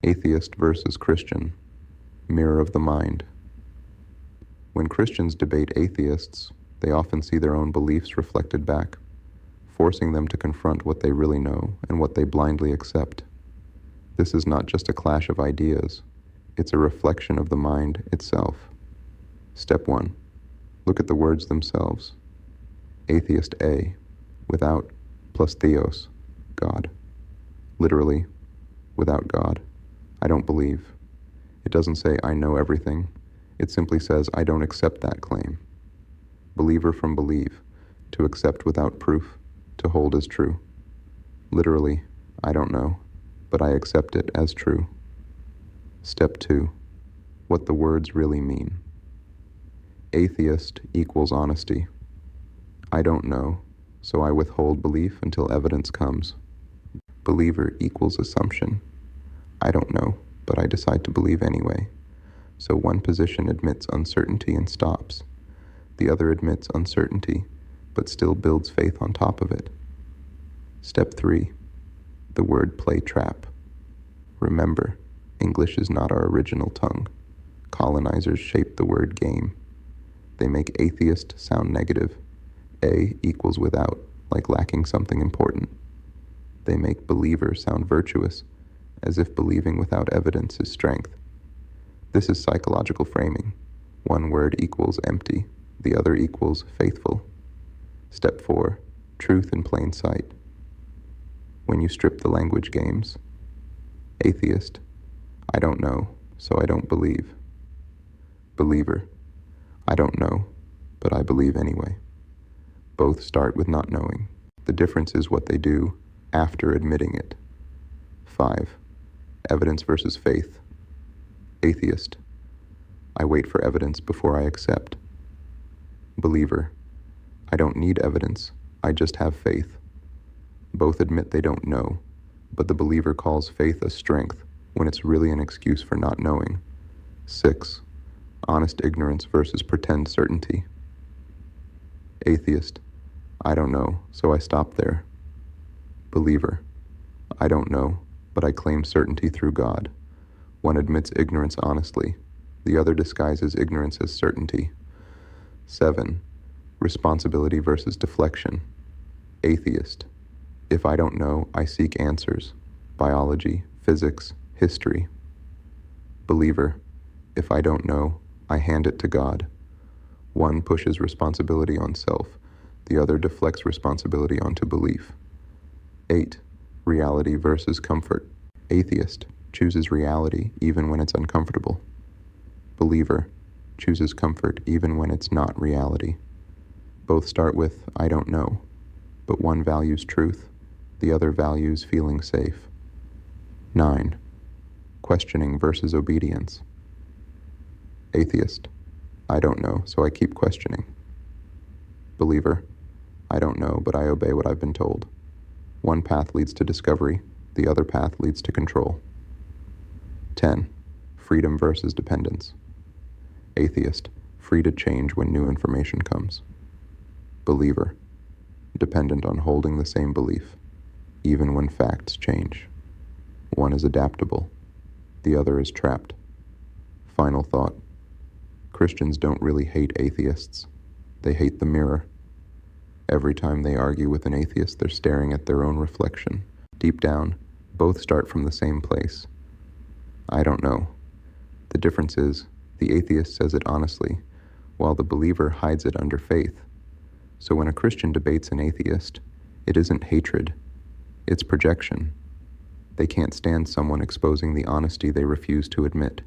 Atheist versus Christian, mirror of the mind. When Christians debate atheists, they often see their own beliefs reflected back, forcing them to confront what they really know and what they blindly accept. This is not just a clash of ideas, it's a reflection of the mind itself. Step 1. Look at the words themselves. Atheist A, without, plus theos, God. Literally, without God, I don't believe. It doesn't say I know everything. It simply says I don't accept that claim. Believer from believe, to accept without proof, to hold as true. Literally, I don't know, but I accept it as true. Step 2. What the words really mean. Atheist equals honesty. I don't know, so I withhold belief until evidence comes. Believer equals assumption. I don't know, but I decide to believe anyway. So one position admits uncertainty and stops. The other admits uncertainty, but still builds faith on top of it. Step 3. The word play trap. Remember, English is not our original tongue. Colonizers shaped the word game. They make atheist sound negative. A equals without, like lacking something important. They make believer sound virtuous, as if believing without evidence is strength. This is psychological framing. One word equals empty, the other equals faithful. Step 4. Truth in plain sight. When you strip the language games. Atheist, I don't know, so I don't believe. Believer, I don't know, but I believe anyway. Both start with not knowing. The difference is what they do after admitting it. 5. Evidence versus faith. Atheist, I wait for evidence before I accept. Believer, I don't need evidence, I just have faith. Both admit they don't know, but the believer calls faith a strength when it's really an excuse for not knowing. 6. Honest ignorance versus pretend certainty. Atheist, I don't know, so I stop there. Believer, I don't know, but I claim certainty through God. One admits ignorance honestly, the other disguises ignorance as certainty. 7. Responsibility versus deflection. Atheist, if I don't know, I seek answers. Biology, physics, history. Believer, if I don't know, I hand it to God. One pushes responsibility on self, the other deflects responsibility onto belief. 8. Reality versus comfort. Atheist chooses reality even when it's uncomfortable. Believer chooses comfort even when it's not reality. Both start with I don't know, but one values truth, the other values feeling safe. 9. Questioning versus obedience. Atheist, I don't know, so I keep questioning. Believer, I don't know, but I obey what I've been told. One path leads to discovery, the other path leads to control. 10. Freedom versus dependence. Atheist, free to change when new information comes. Believer, dependent on holding the same belief, even when facts change. One is adaptable, the other is trapped. Final thought. Christians don't really hate atheists. They hate the mirror. Every time they argue with an atheist, they're staring at their own reflection. Deep down, both start from the same place. I don't know. The difference is, the atheist says it honestly, while the believer hides it under faith. So when a Christian debates an atheist, it isn't hatred, it's projection. They can't stand someone exposing the honesty they refuse to admit.